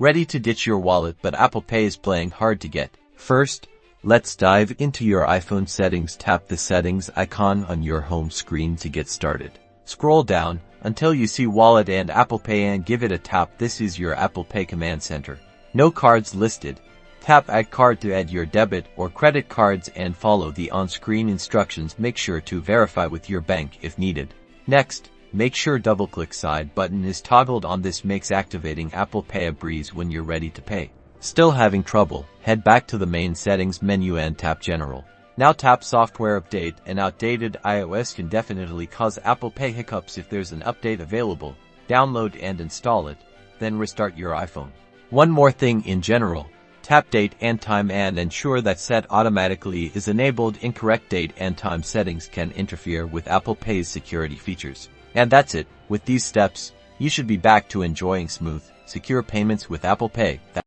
Ready to ditch your wallet, but Apple Pay is playing hard to get? First, let's dive into your iPhone settings. Tap the settings icon on your home screen to get started. Scroll down until you see Wallet and Apple Pay and give it a tap. This is your Apple Pay command center. No cards listed. Tap Add Card to add your debit or credit cards and follow the on-screen instructions. Make sure to verify with your bank if needed. Next, make sure double-click side button is toggled on. This makes activating Apple Pay a breeze when you're ready to pay. Still having trouble? Head back to the main settings menu and tap General. Now tap Software Update. An outdated iOS can definitely cause Apple Pay hiccups. If there's an update available, download and install it, then restart your iPhone. One more thing in general, tap Date and Time and ensure that Set Automatically is enabled. Incorrect date and time settings can interfere with Apple Pay's security features. And that's it. With these steps, you should be back to enjoying smooth, secure payments with Apple Pay.